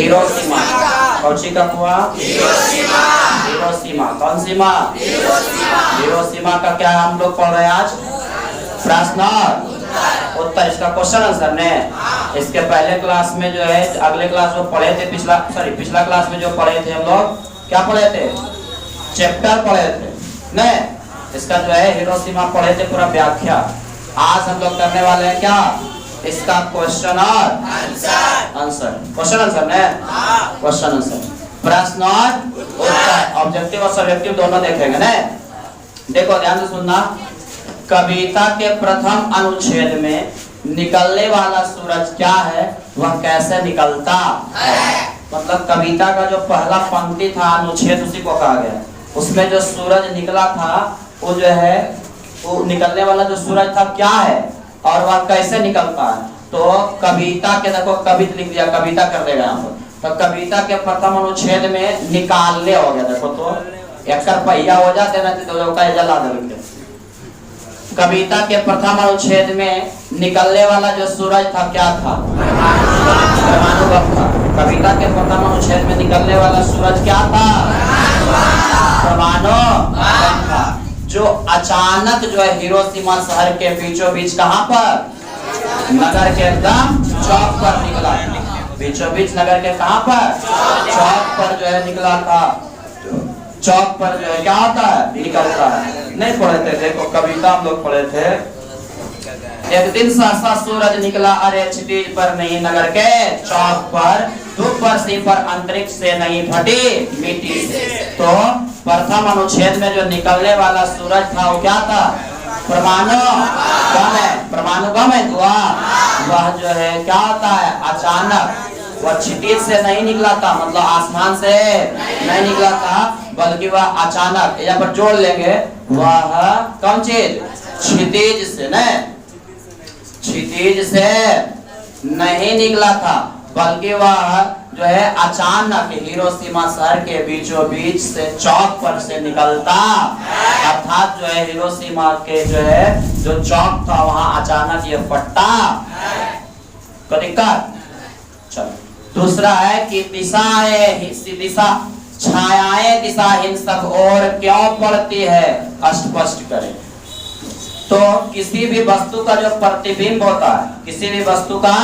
Hiroshima. कौन-सी का हुआ? हिरोशिमा। कौन सी माँ? हिरोशिमा का क्या हम लोग पढ़ रहे हैं आज? प्रश्न और उत्तर। इसका क्वेश्चन आंसर ने इसके पहले क्लास में जो है, अगले क्लास में पढ़े थे, पिछला क्लास में जो पढ़े थे हम लोग, क्या पढ़े थे? चैप्टर पढ़े थे नहीं, इसका जो है हिरोशिमा पढ़े थे पूरा व्याख्या। आज हम लोग करने वाले हैं क्या? इसका क्वेश्चन और आंसर। क्वेश्चन आंसर ने क्वेश्चन आंसर, प्रश्न और उत्तर, ऑब्जेक्टिव और सब्जेक्टिव दोनों देखेंगे ना। देखो ध्यान से सुनना। कविता के प्रथम अनुच्छेद में निकलने वाला सूरज क्या है, वह कैसे निकलता है? मतलब कविता का जो पहला पंक्ति था, अनुच्छेद उसी को कहा गया। उसमें जो सूरज निकला था वो जो है, वो निकलने वाला जो सूरज था क्या है और वह कैसे निकलता है। तो कविता के, देखो कविता लिख दिया, कविता कर देगा यहाँ पर। तो कविता के प्रथम अनुच्छेद में निकालने हो गया। देखो तो एक पहिया हो जाते ना तो का जला दे। कविता के प्रथम अनुच्छेद में निकलने वाला जो सूरज था क्या था? परमाणु था। कविता के प्रथम अनुच्छेद में निकलने वाला सूरज क्या था? परमाणु था, जो अचानक जो है हिरोशिमा शहर के बीचों बीच कहाँ पर? नगर के एकदम चौक पर निकला। बीचों बीच नगर के कहाँ पर? चौक पर जो है निकला था। चौक पर जो है क्या होता है? निकलता है। नहीं पढ़े थे? देखो कविता हम लोग पढ़े थे। एक दिन सहसा सूरज निकला, अरे क्षितिज पर नहीं नगर के चौक पर, धूप बरसी पर अंतरिक्ष से नहीं फटी मिट्टी से। तो प्रथम अनुच्छेद में जो निकलने वाला सूरज था वो क्या था? परमाणु गम है। परमाणु गम है वह जो है क्या होता है? अचानक। वह क्षितिज से नहीं निकला था, मतलब आसमान से नहीं निकला था, बल्कि वह अचानक, यहाँ पर जोड़ लेंगे, वह कौन चीज? क्षितिज से नहीं, क्षितिज से नहीं निकला था, बल्कि वह जो है अचानक हिरोशिमा शहर के बीचों बीच से चौक पर से निकलता। अर्थात जो है हिरोशिमा के जो है जो चौक था वहां अचानक ये फटता। कोई दिक्कत? चलो दूसरा है कि दिशा छायाएं दिशा हिंसक और क्यों पड़ती है, स्पष्ट करें। तो किसी भी वस्तु का जो प्रतिबिंब होता है, किसी भी वस्तु का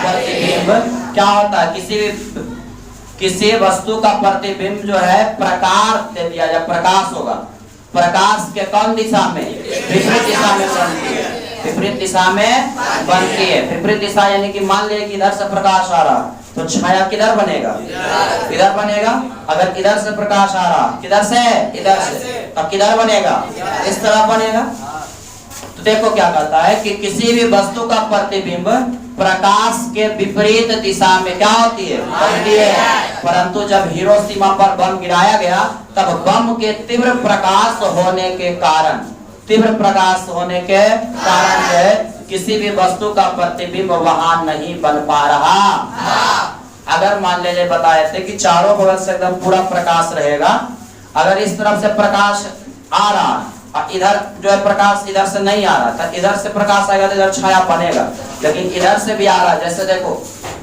प्रतिबिंब क्या होता है? किसी वस्तु का प्रतिबिंब जो है प्रकार दे दिया जाए, प्रकाश होगा। प्रकाश के कौन दिशा में? विपरीत दिशा में बनती है। विपरीत दिशा में बनती है। विपरीत दिशा यानी कि मान लिया कि इधर से प्रकाश आ रहा तो छाया किधर बनेगा? इधर बनेगा। अगर इधर से प्रकाश आ रहा, किधर से? इधर से, तब किधर बनेगा? इस तरह बनेगा। तो देखो क्या कहता है कि किसी भी वस्तु का प्रतिबिंब प्रकाश के विपरीत दिशा में क्या होती है? बनती है। परंतु जब हिरोशिमा पर बम गिराया गया तब बम के तीव्र प्रकाश होने के कारण, तीव्र प्रकाश होने के कारण जो है किसी भी वस्तु का प्रतिबिंब वहां नहीं बन पा रहा। अगर मान लीजिए बताए थे कि चारों बगल से एकदम पूरा प्रकाश रहेगा, अगर इस तरफ से प्रकाश आ रहा और इधर जो है प्रकाश इधर से नहीं आ रहा, तो इधर से प्रकाश आएगा तो इधर छाया बनेगा। लेकिन इधर से भी आ रहा, जैसे देखो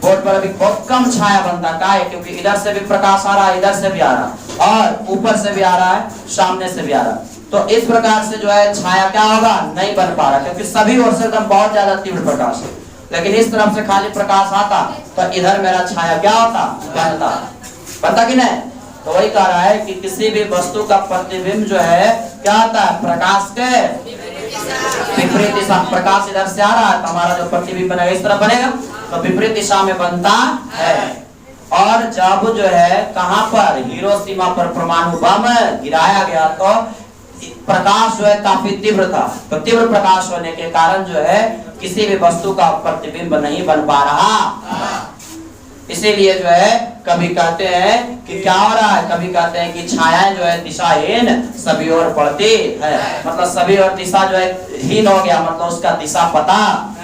बोर्ड पर अभी बहुत कम छाया बनता है, क्योंकि इधर से भी प्रकाश आ रहा है, इधर से भी आ रहा और ऊपर से भी आ रहा है, सामने से भी आ रहा। तो इस प्रकार से जो है छाया क्या होगा? नहीं बन पा रहा, क्योंकि सभी ओर से एकदम बहुत ज्यादा तीव्र प्रकाश है। लेकिन इस तरफ से खाली प्रकाश आता तो इधर मेरा छाया क्या होता? बनता कि नहीं? तो वही कह रहा है कि किसी भी वस्तु का प्रतिबिंब जो है क्या होता है? प्रकाश के विपरीत दिशा। प्रकाश इधर से आ रहा है तो हमारा जो प्रतिबिंब बनेगा इस तरफ बनेगा, तो विपरीत दिशा में बनता है। और जब जो है कहां पर? हिरोशिमा पर परमाणु बम गिराया गया तो प्रकाश जो है काफी तीव्र था। तो तीव्र प्रकाश होने के कारण जो है किसी भी वस्तु का प्रतिबिंब नहीं बन पा रहा। इसीलिए जो है कभी कहते हैं कि क्या हो रहा है? कभी कहते हैं कि छायाएं जो है दिशाहीन सभी ओर पड़ती है। मतलब सभी ओर दिशा जो है हीन हो गया, मतलब उसका दिशा पता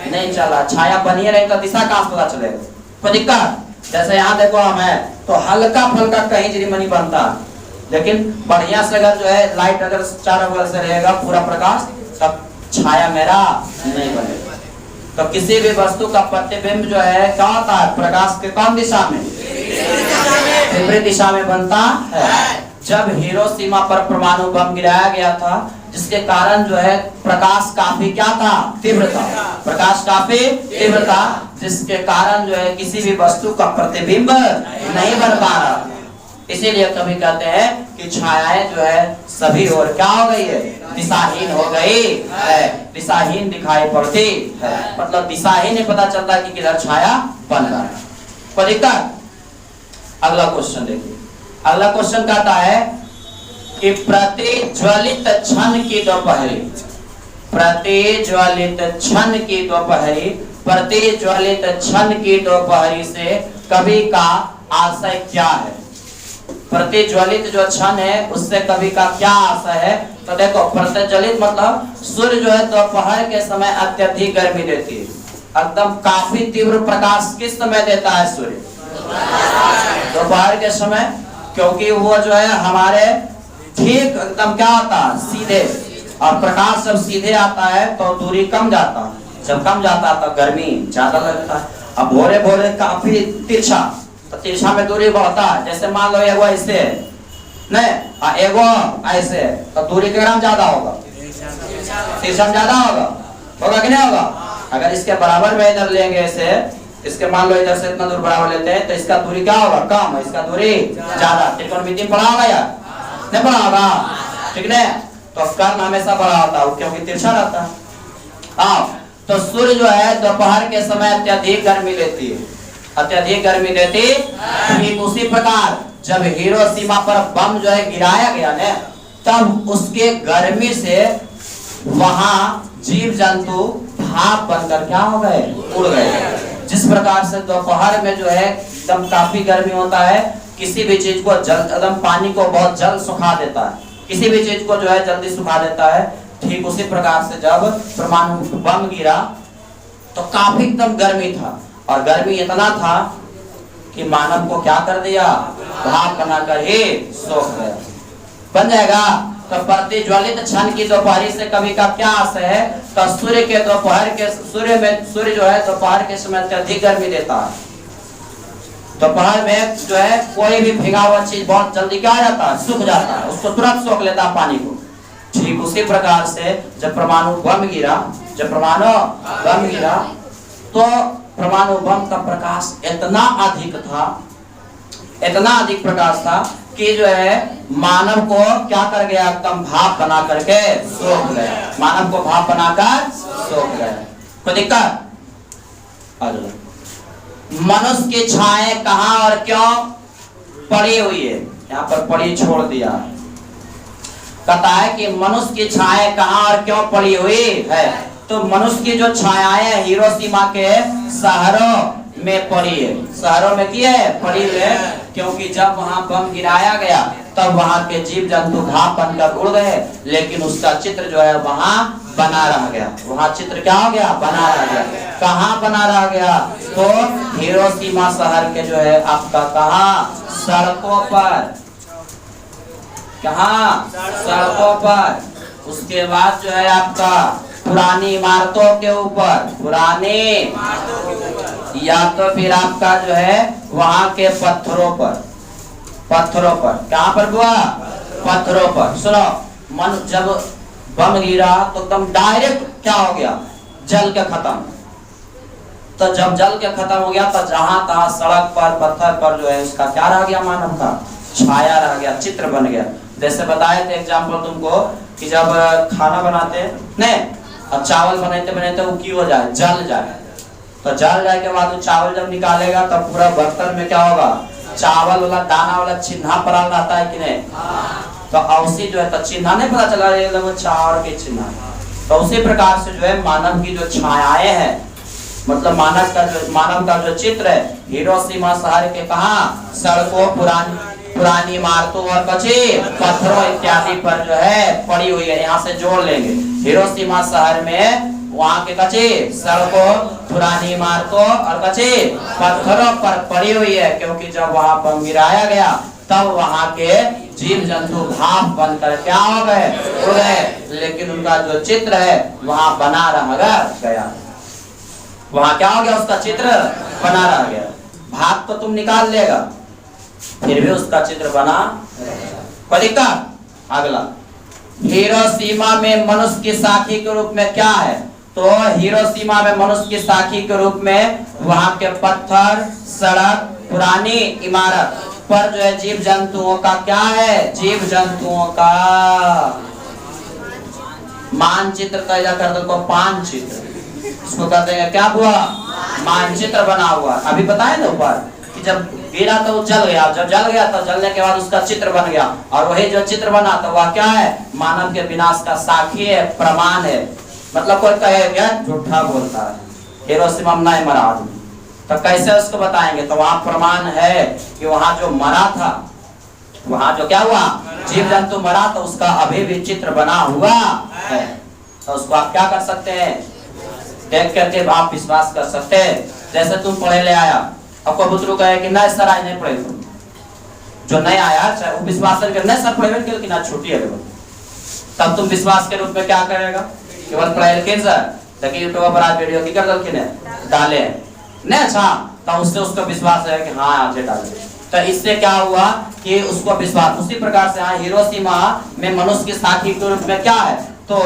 नहीं चला। छाया बनी रही तो दिशा कहाँ पता चलेगा? कोई दिक्कत? जैसे यहाँ देखो हम है तो हल्का फल्का कहीं जरिमनी बनता है, लेकिन बढ़िया से अगर जो है लाइट अगर चारों बगल से रहेगा पूरा प्रकाश, तब छाया मेरा नहीं बनेगा। तो किसी भी वस्तु का प्रतिबिंब जो है क्या होता है? प्रकाश के कौन दिशा में? विपरीत दिशा में बनता है। जब हिरोशिमा पर परमाणु बम गिराया गया था, जिसके कारण जो है प्रकाश काफी क्या था, तीव्र था, प्रकाश काफी तीव्र था, जिसके कारण जो है किसी भी वस्तु का प्रतिबिंब नहीं बन पा रहा। इसीलिए कभी कहते हैं कि छायाएं जो है सभी और क्या हो गई है, दिशाहीन हो गई है, दिशाहीन दिखाई पड़ती है। मतलब दिशा ही नहीं पता चलता कि किधर छाया बन रहा है। कोई दिक्कत? अगला क्वेश्चन देखिए। अगला क्वेश्चन कहता है कि प्रतिज्वलित क्षण की दोपहरी, प्रतिज्वलित क्षण की दोपहरी, प्रतिज्वलित क्षण की दोपहरी से कवि का आशय क्या है? प्रतिज्वलित जो क्षण है उससे कवि का क्या आशय है? तो देखो, प्रतिज्वलित मतलब सूर्य जो है दोपहर के समय अत्यधिक गर्मी देती है, एकदम काफी तीव्र प्रकाश किस समय देता है सूर्य? दोपहर के समय, क्योंकि वो जो है हमारे ठीक एकदम क्या आता है, सीधे, और प्रकाश जब सीधे आता है तो दूरी कम जाता है, जब कम जाता है तो गर्मी ज्यादा लगता है। अब भोरे भोरे काफी तिरछा, तो तिरछा में दूरी बढ़ता है। जैसे मान लो एगो ऐसे नहीं, एगो ऐसे, तो दूरी के ग्राम ज्यादा होगा, तिरछा में ज्यादा होगा कि नहीं होगा? अगर इसके बराबर में इधर लेंगे ऐसे, इसके मान लो इधर से इतना दूर बराबर लेते हैं तो इसका दूरी क्या होगा, कम, इसका दूरी ज्यादा। त्रिकोणमिति में पढ़ा होगा या नहीं पढ़ा होगा? ठीक है, तो कर्ण हमेशा बड़ा होता है क्योंकि तिरछा रहता है। तो सूर्य जो है दोपहर के समय अत्यधिक गर्मी लेती है, अत्यधिक गर्मी देती। ठीक उसी प्रकार जब हिरोशिमा पर बम जो है गिराया गया ना, तब उसके गर्मी से वहां जीव जंतु भाप बनकर क्या हो गए, उड़ गए। जिस प्रकार से दोपहर में जो है एकदम काफी गर्मी होता है, किसी भी चीज को जल्द एकदम पानी को बहुत जल्द सुखा देता है, किसी भी चीज को जो है जल्दी सुखा देता है। ठीक उसी प्रकार से जब परमाणु बम गिरा तो काफी एकदम गर्मी था, और गर्मी इतना था कि मानव को क्या कर दिया, भाप बनाकर ही सोख गया। बन जाएगा। तो प्रतिज्वलित क्षण की दोपहरी से कवि का क्या आशय है? तो सूर्य के दोपहर के सूर्य जो है दोपहर के समय अत्यधिक गर्मी देता है। दोपहर में जो है कोई भी भीगा हुआ चीज बहुत जल्दी क्या जाता है, सूख जाता है, उसको तुरंत सोख लेता है पानी को। ठीक उसी प्रकार से जब परमाणु बम गिरा, तो परमाणु बम का प्रकाश इतना अधिक था, इतना अधिक प्रकाश था कि जो है मानव को क्या कर गया, एकदम भाप बना करके सोख गया, मानव को भाप बनाकर सोख गया। कोई दिक्कत? मनुष्य की छाएं कहां और क्यों पड़ी हुई है? यहाँ पर पड़ी छोड़ दिया, कहता है कि मनुष्य की छाएं कहां और क्यों पड़ी हुई है? तो मनुष्य की जो छायाएं हिरोशिमा के शहरों में पड़ी है, शहरों में की है, पड़ी है, क्योंकि जब वहां बम गिराया गया तब वहां के जीव जंतु भाप बनकर उड़ गए, लेकिन उसका चित्र जो है वहां बना रह गया। वहां चित्र क्या हो गया, बना रह गया। कहाँ बना रह गया? तो हिरोशिमा शहर के जो है आपका कहाँ, सड़कों पर, कहाँ, सड़कों पर। उसके बाद जो है आपका पुरानी इमारतों के ऊपर, पुराने, या तो फिर आपका जो है वहां के पत्थरों पर, पत्थरों पर, कहां पर हुआ, पत्थरों पर। सुनो, मन जब बम गिरा तो एकदम डायरेक्ट क्या हो गया, जल के खत्म। तो जब जल के खत्म हो गया तो जहां तहां सड़क पर, पत्थर पर जो है उसका क्या रह गया, मानव का छाया रह गया, चित्र बन गया। जैसे बताए थे एग्जाम्पल तुमको कि जब खाना बनाते नहीं, अब चावल बनाते बनाते वो की हो जाए, जल जाए, तो जल जाए के बाद वो चावल जब निकालेगा तब पूरा बर्तन में क्या होगा, चावल वाला दाना वाला चिन्ह पड़ा रहता है कि नहीं? तो औसी जो है तो चिन्ह नहीं पता चला वो चावल के चिन्ह। तो उसी प्रकार से जो है मानव की जो छायाएं हैं, मतलब मानव का जो चित्र है हिरोशिमा शहर के कहाँ, सड़कों, पुरानी इमारतों और कच्चे पत्थरों इत्यादि पर जो है पड़ी हुई है। यहाँ से जोड़ लेंगे, हिरोशिमा शहर में वहाँ के कच्चे सड़कों, पुरानी इमारतों और कच्चे पत्थरों पर पड़ी हुई है, क्योंकि जब वहाँ बम गिराया गया तब वहाँ के जीव जंतु भाप बनकर क्या हो गए, उड़ गए, लेकिन उनका जो चित्र है वहाँ बना रह गया। वहाँ क्या हो गया, उसका चित्र बना रह गया। भाप तो तुम निकाल लेगा, फिर भी उसका चित्र बना। कोई दिक्कत? अगला, हिरोशिमा में मनुष्य की साखी के रूप में क्या है? तो हिरोशिमा में मनुष्य की साखी के रूप में वहां के पत्थर, सड़क, पुरानी इमारत पर जो है जीव जंतुओं का क्या है? जीव जंतुओं का मानचित्र तैयार कर दो, पानचित्र इसको कहते हैं। क्या हुआ? मानचित्र बना हुआ। अभी बताए ना ऊपर कि जब गिरा तो वो जल गया, जब जल गया तो जलने के बाद उसका चित्र बन गया, और वही जो चित्र बना तो वह क्या है? मानव के विनाश का साक्षी है, प्रमाण है। मतलब कोई कहेगा झूठा बोलता है, हिरोशिमा में नहीं मरा आदमी, तो कैसे उसको बताएंगे? तो वहां प्रमाण है कि वहां जो मरा था, वहां जो क्या हुआ? जीव जंतु मरा, तो उसका अभी भी चित्र बना हुआ है। तो उसको आप क्या कर सकते हैं? देख करके आप विश्वास कर सकते हैं। जैसे तुम पढ़े ले आया, आपको बुतरू कहे कि नहीं सर आज नहीं पढ़े, तुम जो नहीं आया चाहे वो विश्वास करके नहीं सर पढ़े कि ना छुट्टी है, तब तुम विश्वास के रूप में क्या करेगा? केवल पढ़ाई के सर देखिए यूट्यूब पर आज वीडियो की कर डाले नहीं, अच्छा तो उससे उसको विश्वास है कि हाँ आज डाले। तो इससे क्या हुआ कि उसको विश्वास। उसी प्रकार से हिरोशिमा में मनुष्य की साखी के रूप में क्या है? तो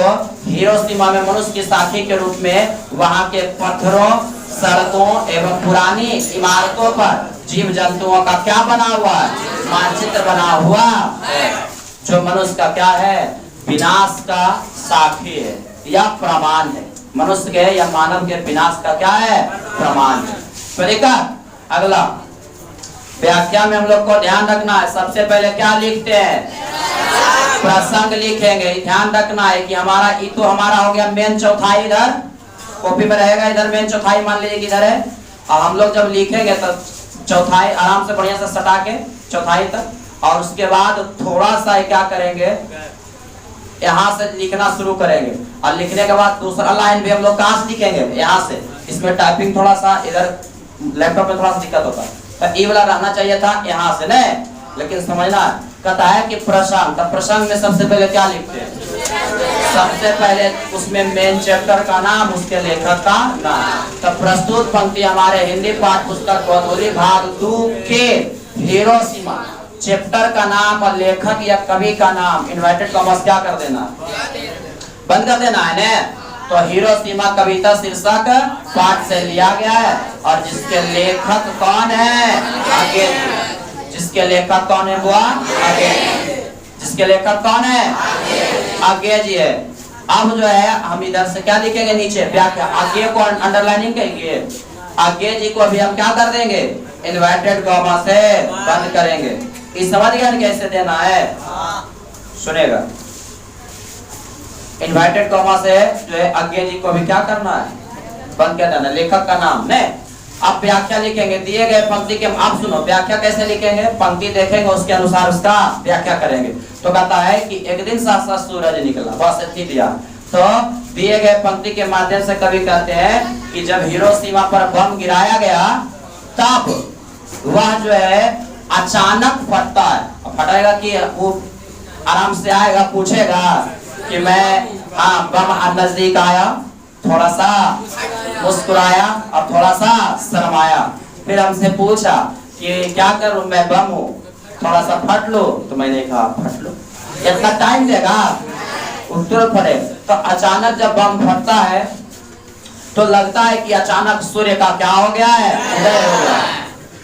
हिरोशिमा में मनुष्य की साखी के रूप में वहां के पत्थरों, सड़कों एवं पुरानी इमारतों पर जीव जंतुओं का क्या बना हुआ है? मानचित्र बना हुआ है, जो मनुष्य का क्या है? विनाश का साक्षी है या प्रमाण है। मनुष्य के या मानव के विनाश का क्या है? प्रमाण है। तो देखा अगला व्याख्या में हम लोग को ध्यान रखना है, सबसे पहले क्या लिखते हैं? प्रसंग लिखेंगे। ध्यान रखना है कि हमारा ये तो हमारा हो गया मेन चौथाई, इधर कॉपी में रहेगा, इधर मेन चौथाई मान लीजिए कि इधर है, और हम लोग जब लिखेंगे तो चौथाई आराम से बढ़िया से सटा के चौथाई तक, और उसके बाद थोड़ा सा क्या करेंगे, यहाँ से लिखना शुरू करेंगे, और लिखने के बाद दूसरा लाइन भी हम लोग कहाँ से लिखेंगे? यहाँ से। इसमें टाइपिंग थोड़ा सा इधर लैपटॉप में थोड़ा सा दिक्कत होता है, तो ये वाला रहना चाहिए था यहाँ से नहीं, लेकिन समझना कहता है कि प्रसंग, तो प्रसंग में सबसे पहले क्या लिखते हैं? सबसे पहले उसमें मेन चैप्टर का नाम, उसके लेखक का नाम। तो प्रस्तुत पंक्ति हमारे हिंदी पाठ्य पुस्तक गोधूली भाग 2 के हिरोशिमा चैप्टर का नाम और लेखक या कवि का नाम इन्वर्टेड कॉमर्स क्या कर देना? बंद कर देना है ना। तो हिरोशिमा कविता शीर्षक पाठ से लिया गया है, और जिसके लेखक कौन है? आगे जिसके लेखक कौन है? बुआ आगे। जिसके लेखक कौन है? आगे जी है। अब जो है हम इधर से क्या लिखेंगे? नीचे व्याख्या। आगे को अंडरलाइनिंग करेंगे, आगे जी को अभी हम क्या कर देंगे? इन्वर्टेड कॉमा से बंद करेंगे। इस समझ गया कैसे देना है? सुनेगा, इन्वर्टेड कॉमा से जो है आगे जी को भी क्या करना है? बंद कर देना। लेखक का नाम नहीं। अब व्याख्या लिखेंगे दिए गए पंक्ति के। आप सुनो व्याख्या कैसे लिखेंगे? पंक्ति देखेंगे उसके अनुसार उसका व्याख्या करेंगे। तो कहता है कि एक दिन सहसा सूरज निकला, बस इतनी दिया। तो दिए गए पंक्ति के माध्यम से कवि कहते हैं कि जब हिरोशिमा पर बम गिराया गया तब वह जो है अचानक फटता है। फटेगा कि वो आराम से आएगा, पूछेगा कि मैं हाँ बम नजदीक आया, थोड़ा सा मुस्कुराया और थोड़ा सा शर्माया, फिर हमसे पूछा कि क्या करूं, मैं बम हूँ, थोड़ा सा फट लो। तो मैंने कहा फट लो। इतना टाइम देगा? तुरंत फटे। तो अचानक जब बम फटता है तो लगता है कि अचानक सूर्य का क्या हो गया है? उदय हो गया।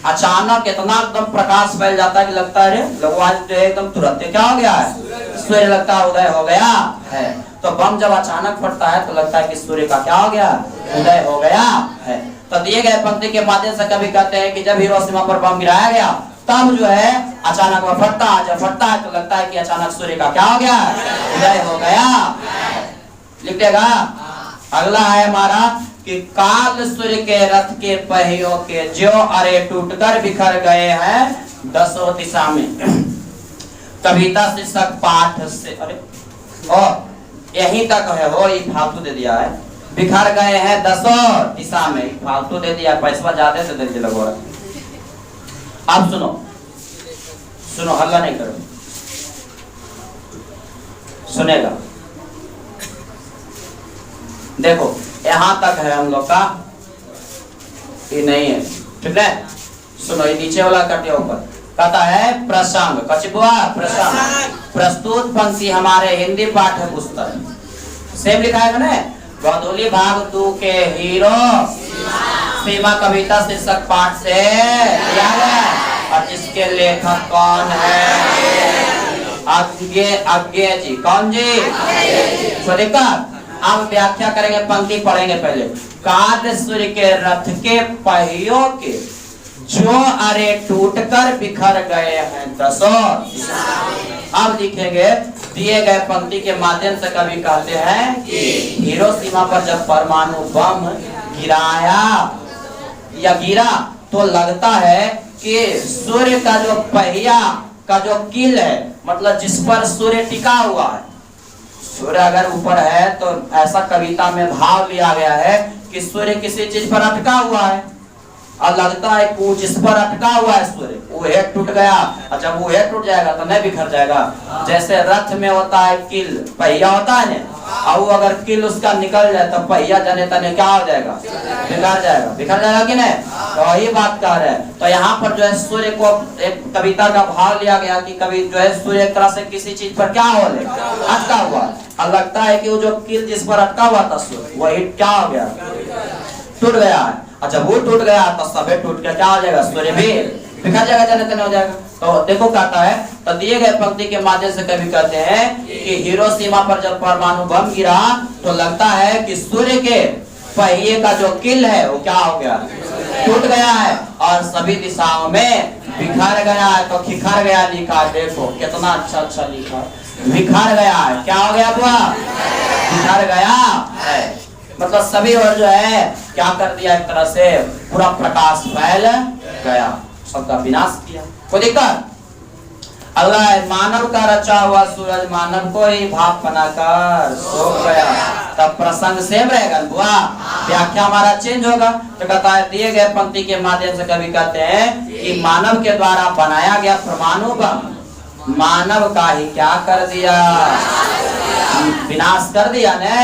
अचानक इतना एकदम प्रकाश फैल जाता है कि लगता है लोग एकदम तुरंत क्या हो गया है? सूर्य लगता है उदय हो गया है। तो बम जब अचानक फटता है तो लगता है कि सूर्य का क्या हो गया? उदय हो गया है। तो दिए गए पंक्ति के माध्यम से कभी कहते हैं कि जब हिरोशिमा पर बम गिराया गया तब जो है अचानक वह फटता है। जब फटता है तो लगता है कि अचानक सूर्य का क्या हो गया? उदय हो गया। लिख देगा। अगला है हमारा कि काल सूर्य के रथ के पहियों के जो अरे टूटकर बिखर गए हैं 10 दिशा में। कविता शीर्षक पाठ से अरे और यहीं तक है, वो ये फालतू दे दिया है। बिखर गए हैं 10 दिशा में, फालतू दे दिया, पैसा ज्यादा से दे लगो। आप सुनो सुनो, हल्ला नहीं करो, सुनेगा। देखो यहां तक है हम लोग का, ये नहीं है, ठीक है। सुनो ये नीचे वाला कटे ऊपर। कहता है प्रसंग। कछुआ प्रसंग। प्रस्तुत पंक्ति हमारे हिंदी पाठ्य पुस्तक सेम लिखा है मैंने। गोधूली भाग 2 के हीरो सीमा कविता शीर्षक पाठ से लिया गया। और इसके लेखक कौन है? अज्ञे जी। कौन जी? देखा। अब व्याख्या करेंगे, पंक्ति पढ़ेंगे पहले। कार्य सूर्य के रथ के पहियों के जो अरे टूटकर बिखर गए हैं दसों। अब लिखेंगे दिए गए पंक्ति के माध्यम से कवि कहते हैं कि हिरोशिमा पर जब परमाणु बम गिराया या गिरा तो लगता है कि सूर्य का जो पहिया का जो कील है, मतलब जिस पर सूर्य टिका हुआ है, सूर्य अगर ऊपर है तो ऐसा कविता में भाव लिया गया है कि सूर्य किसी चीज पर अटका हुआ है और लगता है कि जिस पर अटका हुआ है सूर्य वो हेड टूट गया। और जब वो हेड टूट जाएगा तो नहीं बिखर जाएगा। जैसे रथ में होता है कील, पहिया होता है ना, और वो अगर कील उसका निकल जाए तो पहिया जने तने क्या हो जाएगा? बिखर जाएगा। बिखर जाएगा कि नहीं? तो वही बात कह रहे हैं। तो यहाँ पर जो है सूर्य को एक कविता का भाव लिया गया कि कभी जो है सूर्य एक तरह से किसी चीज पर क्या हो ले अटका हुआ, और लगता है कि वो जो कील जिस पर अटका हुआ था सूर्य वही क्या हो गया? टूट गया है। अच्छा, वो टूट गया तो सबे टूट के क्या हो जाएगा? सूर्य भी बिखर जाएगा, जने तने हो जाएगा। तो देखो कहता है, तो दिए गए पंक्ति के माध्यम से कवि कहते हैं कि हिरोशिमा पर जब परमाणु बम गिरा तो लगता है कि सूर्य के पहिए का जो कील है वो क्या हो गया? टूट गया है और सभी दिशाओं में बिखर गया है। तो खिखर गया लिखा, देखो कितना अच्छा अच्छा लिखा। बिखर गया है, क्या हो गया बुआ? बिखर गया है, मतलब सभी और जो है क्या कर दिया? एक तरह से पूरा प्रकाश फैल गया, सबका विनाश किया। कोई दिक्कत? अगला है, मानव का रचा हुआ सूरज मानव को ही भाप बनाकर सो गया। तब प्रसंग सेम रहेगा बुआ, व्याख्या हमारा चेंज होगा। तो कहता है दिए गए पंक्ति के माध्यम से कवि कहते हैं कि मानव के द्वारा बनाया गया परमाणु बम मानव का ही क्या कर दिया? विनाश कर दिया ने।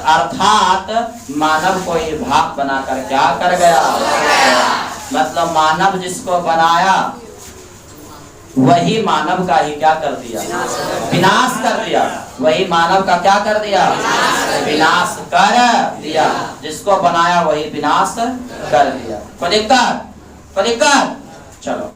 अर्थात मानव को ही भाप बनाकर क्या कर गया? मतलब मानव जिसको बनाया वही मानव का ही क्या कर दिया? विनाश कर दिया। वही मानव का क्या कर दिया? विनाश कर दिया। जिसको बनाया वही विनाश कर दिया। कोई दिक्कत? कोई दिक्कत? चलो।